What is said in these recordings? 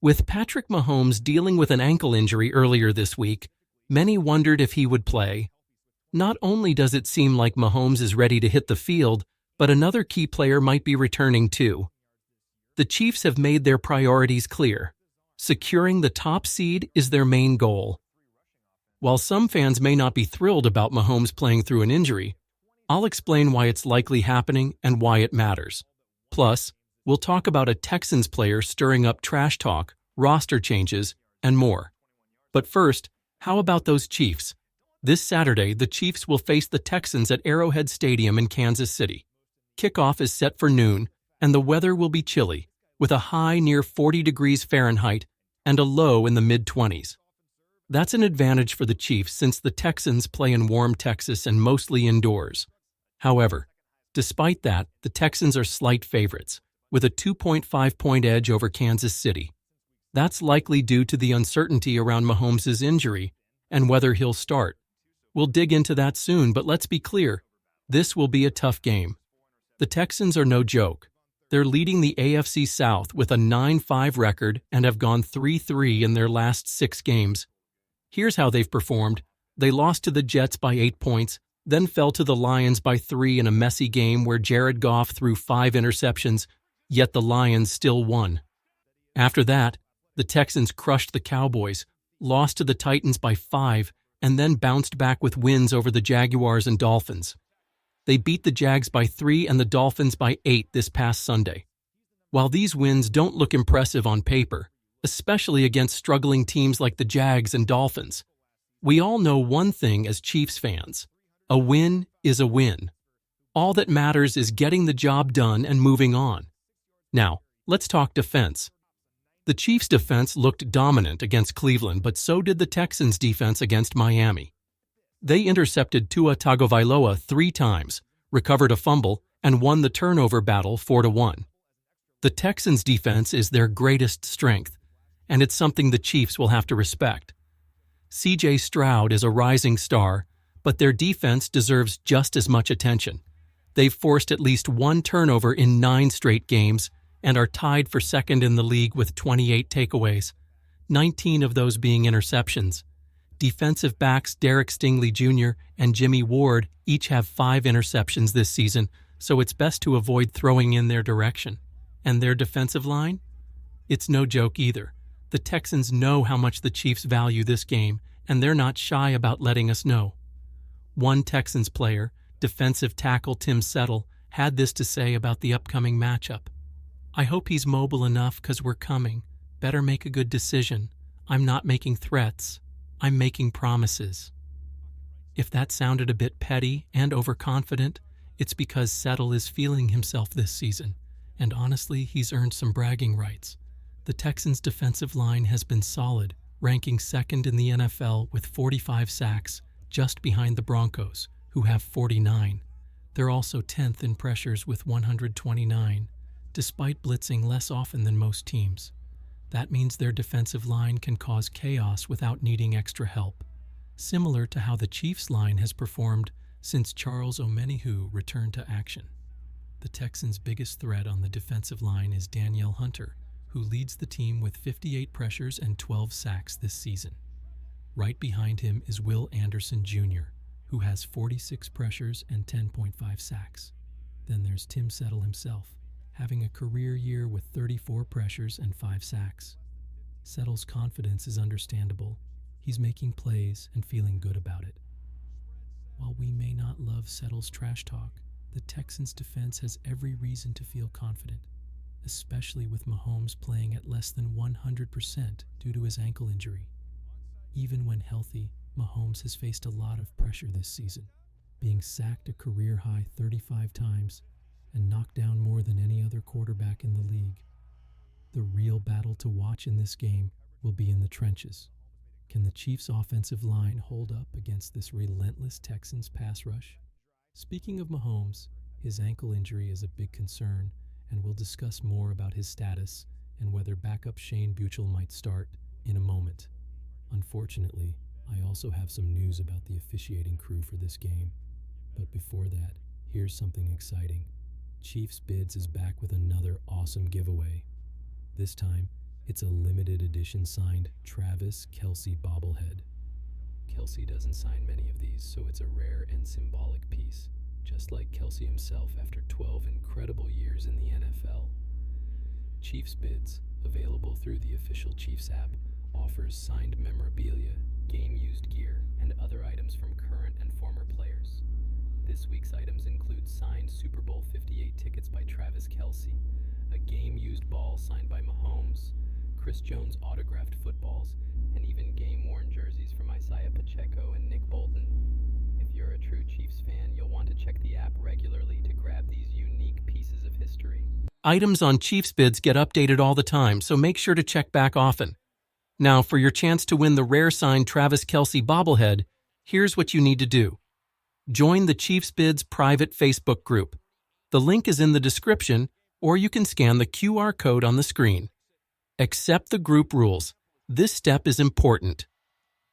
With Patrick Mahomes dealing with an ankle injury earlier this week, many wondered if he would play. Not only does it seem like Mahomes is ready to hit the field, but another key player might be returning too. The Chiefs have made their priorities clear. Securing the top seed is their main goal. While some fans may not be thrilled about Mahomes playing through an injury, I'll explain why it's likely happening and why it matters. Plus, we'll talk about a Texans player stirring up trash talk, roster changes, and more. But first, how about those Chiefs? This Saturday, the Chiefs will face the Texans at Arrowhead Stadium in Kansas City. Kickoff is set for noon, and the weather will be chilly, with a high near 40 degrees Fahrenheit and a low in the mid-20s. That's an advantage for the Chiefs since the Texans play in warm Texas and mostly indoors. However, despite that, the Texans are slight favorites, with a 2.5-point edge over Kansas City. That's likely due to the uncertainty around Mahomes' injury and whether he'll start. We'll dig into that soon, but let's be clear, this will be a tough game. The Texans are no joke. They're leading the AFC South with a 9-5 record and have gone 3-3 in their last 6 games. Here's how they've performed. They lost to the Jets by 8 points, then fell to the Lions by 3 in a messy game where Jared Goff threw 5 interceptions, yet the Lions still won. After that, the Texans crushed the Cowboys, lost to the Titans by 5, and then bounced back with wins over the Jaguars and Dolphins. They beat the Jags by 3 and the Dolphins by 8 this past Sunday. While these wins don't look impressive on paper, especially against struggling teams like the Jags and Dolphins, we all know one thing as Chiefs fans: a win is a win. All that matters is getting the job done and moving on. Now, let's talk defense. The Chiefs' defense looked dominant against Cleveland, but so did the Texans' defense against Miami. They intercepted Tua Tagovailoa 3 times, recovered a fumble, and won the turnover battle 4-1. The Texans' defense is their greatest strength, and it's something the Chiefs will have to respect. C.J. Stroud is a rising star, but their defense deserves just as much attention. They've forced at least 1 turnover in 9 straight games and are tied for second in the league with 28 takeaways, 19 of those being interceptions. Defensive backs Derek Stingley Jr. and Jimmy Ward each have 5 interceptions this season, so it's best to avoid throwing in their direction. And their defensive line? It's no joke either. The Texans know how much the Chiefs value this game, and they're not shy about letting us know. One Texans player, defensive tackle Tim Settle, had this to say about the upcoming matchup. "I hope he's mobile enough because we're coming. Better make a good decision. I'm not making threats. I'm making promises." If that sounded a bit petty and overconfident, it's because Settle is feeling himself this season, and honestly, he's earned some bragging rights. The Texans' defensive line has been solid, ranking 2nd in the NFL with 45 sacks, just behind the Broncos, who have 49. They're also 10th in pressures with 129, despite blitzing less often than most teams. That means their defensive line can cause chaos without needing extra help, similar to how the Chiefs' line has performed since Charles Omenihu returned to action. The Texans' biggest threat on the defensive line is Danielle Hunter, who leads the team with 58 pressures and 12 sacks this season. Right behind him is Will Anderson Jr., who has 46 pressures and 10.5 sacks. Then there's Tim Settle himself, having a career year with 34 pressures and 5 sacks. Settle's confidence is understandable. He's making plays and feeling good about it. While we may not love Settle's trash talk, the Texans' defense has every reason to feel confident, especially with Mahomes playing at less than 100% due to his ankle injury. Even when healthy, Mahomes has faced a lot of pressure this season, being sacked a career-high 35 times and knocked down more than any other quarterback in the league. The real battle to watch in this game will be in the trenches. Can the Chiefs' offensive line hold up against this relentless Texans pass rush? Speaking of Mahomes, his ankle injury is a big concern, and we'll discuss more about his status and whether backup Shane Buechele might start in a moment. Unfortunately, I also have some news about the officiating crew for this game. But before that, here's something exciting. Chiefs Bids is back with another awesome giveaway. This time, It's a limited edition signed Travis Kelce bobblehead. Kelce doesn't sign many of these, so it's a rare and symbolic piece, just like Kelce himself after 12 incredible years in the NFL. Chiefs Bids, available through the official Chiefs app, offers signed memorabilia, game-used gear, and other items from current and former players. This week's items include signed Super Bowl 58 tickets by Travis Kelce, a game-used ball signed by Mahomes, Chris Jones autographed footballs, and even game-worn jerseys from Isaiah Pacheco and Nick Bolton. If you're a true Chiefs fan, you'll want to check the app regularly to grab these unique pieces of history. Items on Chiefs Bids get updated all the time, so make sure to check back often. Now, for your chance to win the rare signed Travis Kelce bobblehead, here's what you need to do. Join the Chiefs Bids private Facebook group. The link is in the description, or you can scan the QR code on the screen. Accept the group rules. This step is important.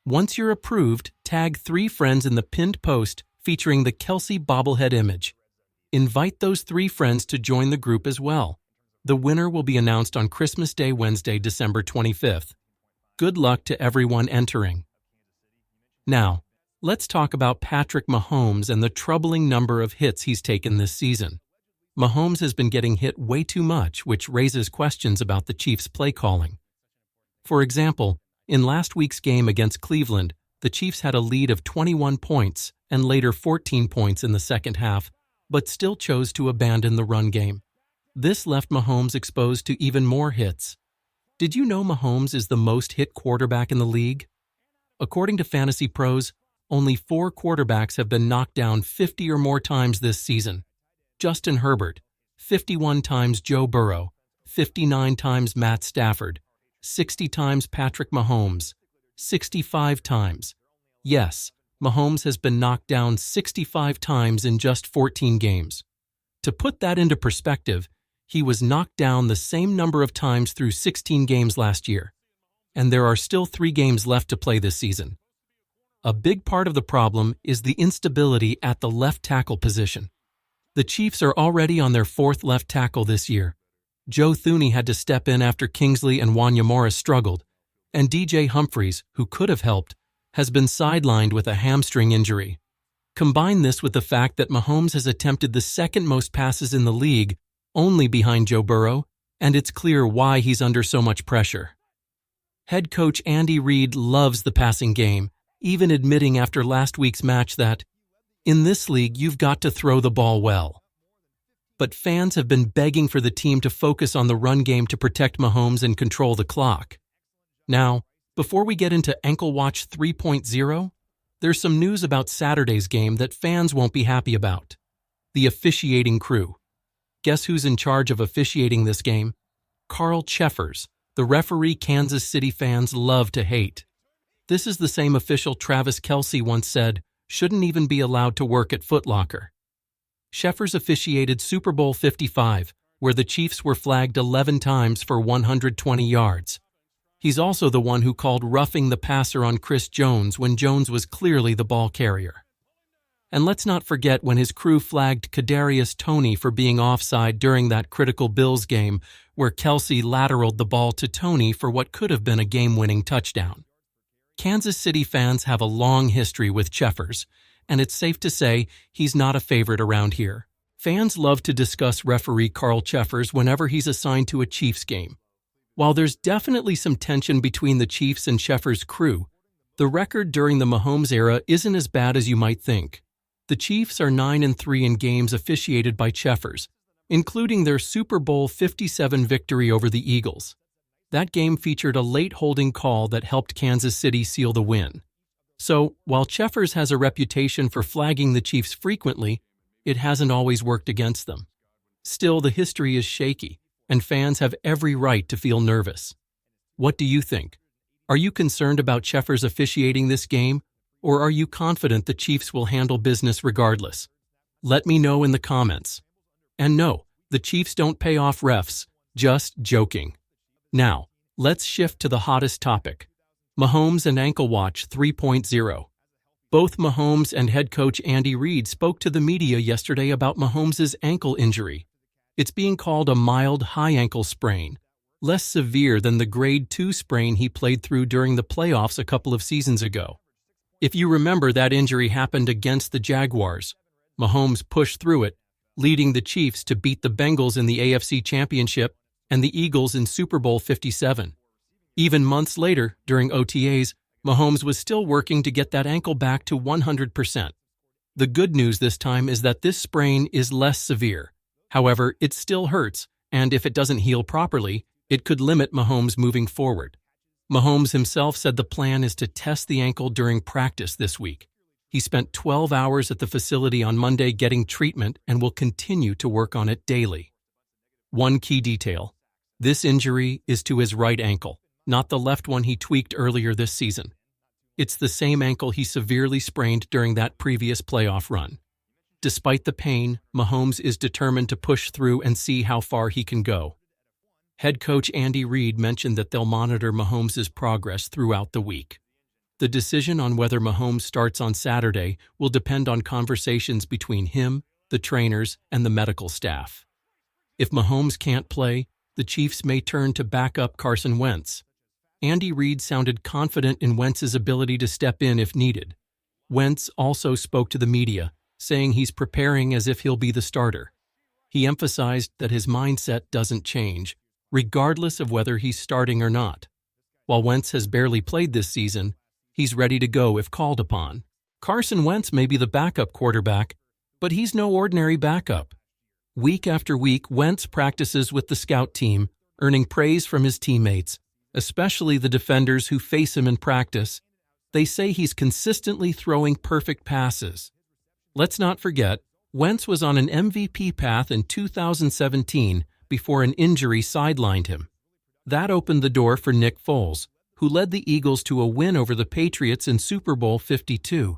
Once you're approved, tag 3 friends in the pinned post featuring the Kelce bobblehead image. Invite those 3 friends to join the group as well. The winner will be announced on Christmas Day, Wednesday, December 25th. Good luck to everyone entering. Now, let's talk about Patrick Mahomes and the troubling number of hits he's taken this season. Mahomes has been getting hit way too much, which raises questions about the Chiefs' play calling. For example, in last week's game against Cleveland, the Chiefs had a lead of 21 points and later 14 points in the second half, but still chose to abandon the run game. This left Mahomes exposed to even more hits. Did you know Mahomes is the most hit quarterback in the league? According to Fantasy Pros, only 4 quarterbacks have been knocked down 50 or more times this season. Justin Herbert, 51 times Joe Burrow, 59 times Matt Stafford, 60 times Patrick Mahomes, 65 times. Yes, Mahomes has been knocked down 65 times in just 14 games. To put that into perspective, he was knocked down the same number of times through 16 games last year. And there are still 3 games left to play this season. A big part of the problem is the instability at the left tackle position. The Chiefs are already on their 4th left tackle this year. Joe Thuney had to step in after Kingsley and Wanya Morris struggled, and DJ Humphries, who could have helped, has been sidelined with a hamstring injury. Combine this with the fact that Mahomes has attempted the 2nd most passes in the league, only behind Joe Burrow, and it's clear why he's under so much pressure. Head coach Andy Reid loves the passing game, even admitting after last week's match that, "In this league, you've got to throw the ball well." But fans have been begging for the team to focus on the run game to protect Mahomes and control the clock. Now, before we get into Ankle Watch 3.0, there's some news about Saturday's game that fans won't be happy about. The officiating crew. Guess who's in charge of officiating this game? Carl Cheffers, the referee Kansas City fans love to hate. This is the same official Travis Kelce once said shouldn't even be allowed to work at Foot Locker. Cheffers officiated Super Bowl 55, where the Chiefs were flagged 11 times for 120 yards. He's also the one who called roughing the passer on Chris Jones when Jones was clearly the ball carrier. And let's not forget when his crew flagged Kadarius Toney for being offside during that critical Bills game where Kelce lateraled the ball to Toney for what could have been a game-winning touchdown. Kansas City fans have a long history with Cheffers, and it's safe to say he's not a favorite around here. Fans love to discuss referee Carl Cheffers whenever he's assigned to a Chiefs game. While there's definitely some tension between the Chiefs and Cheffers' crew, the record during the Mahomes era isn't as bad as you might think. The Chiefs are 9-3 in games officiated by Cheffers, including their Super Bowl 57 victory over the Eagles. That game featured a late holding call that helped Kansas City seal the win. So, while Cheffers has a reputation for flagging the Chiefs frequently, it hasn't always worked against them. Still, the history is shaky, and fans have every right to feel nervous. What do you think? Are you concerned about Cheffers officiating this game, or are you confident the Chiefs will handle business regardless? Let me know in the comments. And no, the Chiefs don't pay off refs, just joking. Now, let's shift to the hottest topic, Mahomes and Ankle Watch 3.0. Both Mahomes and head coach Andy Reid spoke to the media yesterday about Mahomes' ankle injury. It's being called a mild high ankle sprain, less severe than the grade 2 sprain he played through during the playoffs a couple of seasons ago. If you remember, that injury happened against the Jaguars. Mahomes pushed through it, leading the Chiefs to beat the Bengals in the AFC Championship and the Eagles in Super Bowl 57. Even months later, during OTAs, Mahomes was still working to get that ankle back to 100%. The good news this time is that this sprain is less severe. However, it still hurts, and if it doesn't heal properly, it could limit Mahomes moving forward. Mahomes himself said the plan is to test the ankle during practice this week. He spent 12 hours at the facility on Monday getting treatment and will continue to work on it daily. One key detail: this injury is to his right ankle, not the left one he tweaked earlier this season. It's the same ankle he severely sprained during that previous playoff run. Despite the pain, Mahomes is determined to push through and see how far he can go. Head coach Andy Reid mentioned that they'll monitor Mahomes' progress throughout the week. The decision on whether Mahomes starts on Saturday will depend on conversations between him, the trainers, and the medical staff. If Mahomes can't play, the Chiefs may turn to backup Carson Wentz. Andy Reid sounded confident in Wentz's ability to step in if needed. Wentz also spoke to the media, saying he's preparing as if he'll be the starter. He emphasized that his mindset doesn't change, regardless of whether he's starting or not. While Wentz has barely played this season, he's ready to go if called upon. Carson Wentz may be the backup quarterback, but he's no ordinary backup. Week after week, Wentz practices with the scout team, earning praise from his teammates, especially the defenders who face him in practice. They say he's consistently throwing perfect passes. Let's not forget, Wentz was on an MVP path in 2017 before an injury sidelined him. That opened the door for Nick Foles, who led the Eagles to a win over the Patriots in Super Bowl 52.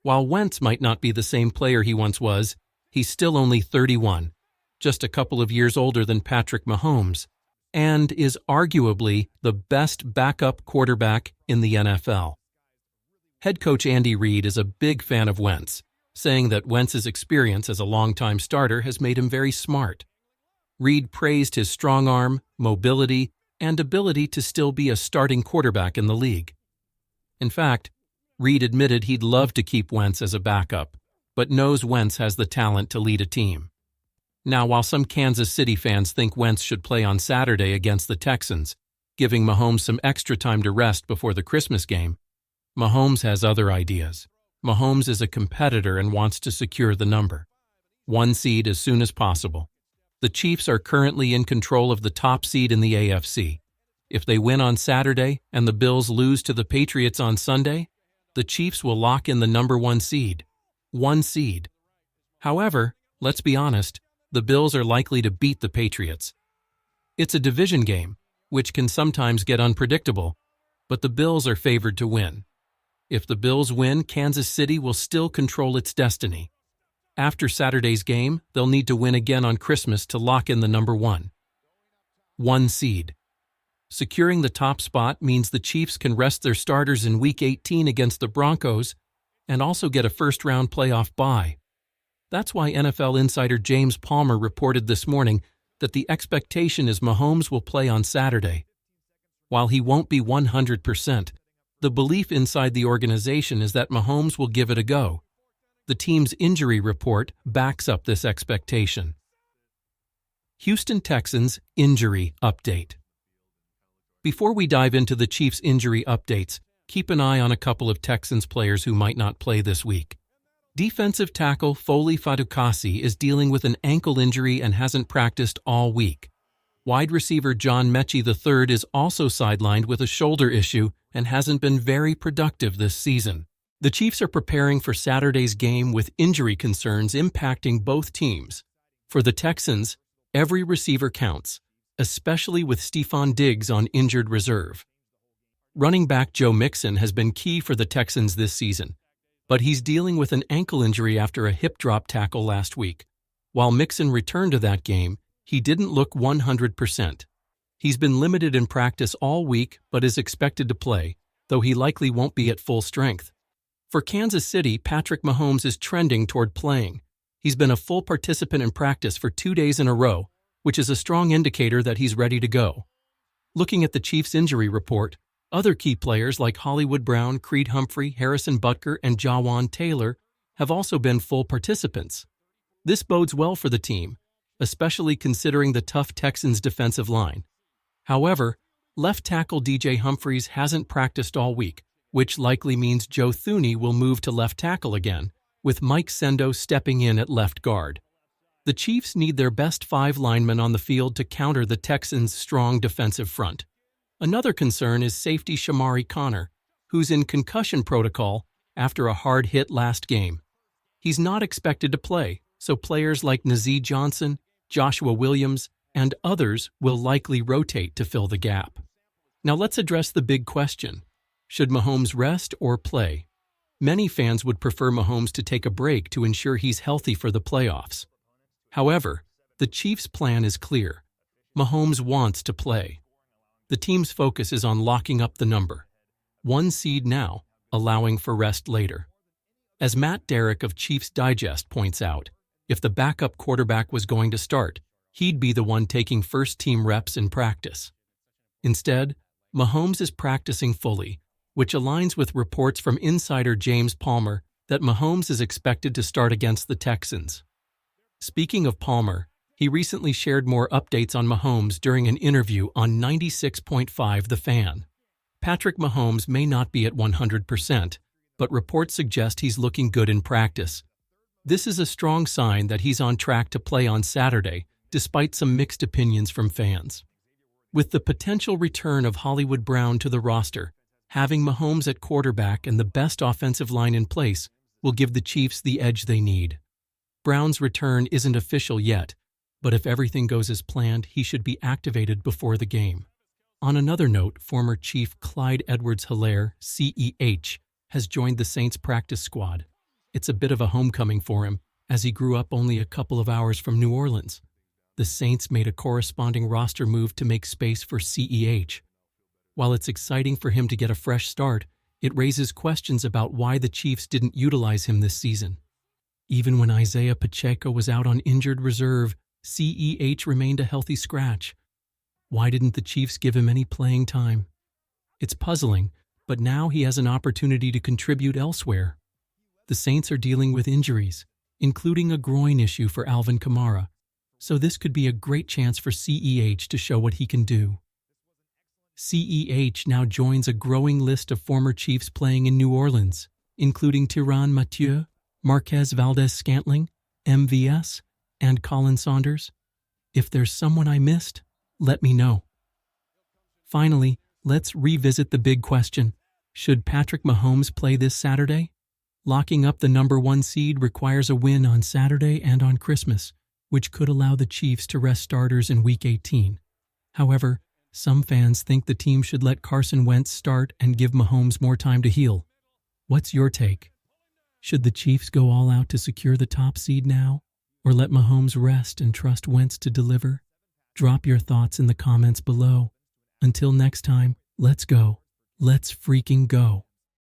While Wentz might not be the same player he once was, he's still only 31, just a couple of years older than Patrick Mahomes, and is arguably the best backup quarterback in the NFL. Head coach Andy Reid is a big fan of Wentz, saying that Wentz's experience as a longtime starter has made him very smart. Reid praised his strong arm, mobility, and ability to still be a starting quarterback in the league. In fact, Reid admitted he'd love to keep Wentz as a backup, but knows Wentz has the talent to lead a team. Now, while some Kansas City fans think Wentz should play on Saturday against the Texans, giving Mahomes some extra time to rest before the Christmas game, Mahomes has other ideas. Mahomes is a competitor and wants to secure the number 1 seed as soon as possible. The Chiefs are currently in control of the top seed in the AFC. If they win on Saturday and the Bills lose to the Patriots on Sunday, the Chiefs will lock in the number 1 seed. 1 seed. However, let's be honest, the Bills are likely to beat the Patriots. It's a division game, which can sometimes get unpredictable, but the Bills are favored to win. If the Bills win, Kansas City will still control its destiny. After Saturday's game, they'll need to win again on Christmas to lock in the number 1 seed. Securing the top spot means the Chiefs can rest their starters in Week 18 against the Broncos and also get a first-round playoff bye. That's why NFL insider James Palmer reported this morning that the expectation is Mahomes will play on Saturday. While he won't be 100%, the belief inside the organization is that Mahomes will give it a go. The team's injury report backs up this expectation. Houston Texans injury update. Before we dive into the Chiefs' injury updates, keep an eye on a couple of Texans players who might not play this week. Defensive tackle Foley Fatukasi is dealing with an ankle injury and hasn't practiced all week. Wide receiver John Mechie III is also sidelined with a shoulder issue and hasn't been very productive this season. The Chiefs are preparing for Saturday's game with injury concerns impacting both teams. For the Texans, every receiver counts, especially with Stephon Diggs on injured reserve. Running back Joe Mixon has been key for the Texans this season, but he's dealing with an ankle injury after a hip drop tackle last week. While Mixon returned to that game, he didn't look 100%. He's been limited in practice all week but is expected to play, though he likely won't be at full strength. For Kansas City, Patrick Mahomes is trending toward playing. He's been a full participant in practice for 2 days in a row, which is a strong indicator that he's ready to go. Looking at the Chiefs' injury report, other key players like Hollywood Brown, Creed Humphrey, Harrison Butker, and Jawan Taylor have also been full participants. This bodes well for the team, especially considering the tough Texans defensive line. However, left tackle DJ Humphries hasn't practiced all week, which likely means Joe Thuney will move to left tackle again, with Mike Sendo stepping in at left guard. The Chiefs need their best 5 linemen on the field to counter the Texans' strong defensive front. Another concern is safety Shamari Connor, who's in concussion protocol after a hard hit last game. He's not expected to play, so players like Nazeeh Johnson, Joshua Williams, and others will likely rotate to fill the gap. Now let's address the big question. Should Mahomes rest or play? Many fans would prefer Mahomes to take a break to ensure he's healthy for the playoffs. However, the Chiefs' plan is clear. Mahomes wants to play. The team's focus is on locking up the number 1 seed now, allowing for rest later. As Matt Derrick of Chiefs Digest points out, if the backup quarterback was going to start, he'd be the one taking first-team reps in practice. Instead, Mahomes is practicing fully, which aligns with reports from insider James Palmer that Mahomes is expected to start against the Texans. Speaking of Palmer, he recently shared more updates on Mahomes during an interview on 96.5 The Fan. Patrick Mahomes may not be at 100%, but reports suggest he's looking good in practice. This is a strong sign that he's on track to play on Saturday, despite some mixed opinions from fans. With the potential return of Hollywood Brown to the roster, having Mahomes at quarterback and the best offensive line in place will give the Chiefs the edge they need. Brown's return isn't official yet, but if everything goes as planned, he should be activated before the game. On another note, former Chief Clyde Edwards-Helaire, CEH, has joined the Saints practice squad. It's a bit of a homecoming for him, as he grew up only a couple of hours from New Orleans. The Saints made a corresponding roster move to make space for CEH. While it's exciting for him to get a fresh start, it raises questions about why the Chiefs didn't utilize him this season. Even when Isaiah Pacheco was out on injured reserve, CEH remained a healthy scratch. Why didn't the Chiefs give him any playing time? It's puzzling, but now he has an opportunity to contribute elsewhere. The Saints are dealing with injuries, including a groin issue for Alvin Kamara, so this could be a great chance for CEH to show what he can do. CEH now joins a growing list of former Chiefs playing in New Orleans, including Tyrann Mathieu, Marquez Valdes-Scantling, MVS, and Colin Saunders. If there's someone I missed, let me know. Finally, let's revisit the big question. Should Patrick Mahomes play this Saturday? Locking up the number 1 seed requires a win on Saturday and on Christmas, which could allow the Chiefs to rest starters in Week 18. However, some fans think the team should let Carson Wentz start and give Mahomes more time to heal. What's your take? Should the Chiefs go all out to secure the top seed now, or let Mahomes rest and trust Wentz to deliver? Drop your thoughts in the comments below. Until next time, let's go. Let's freaking go.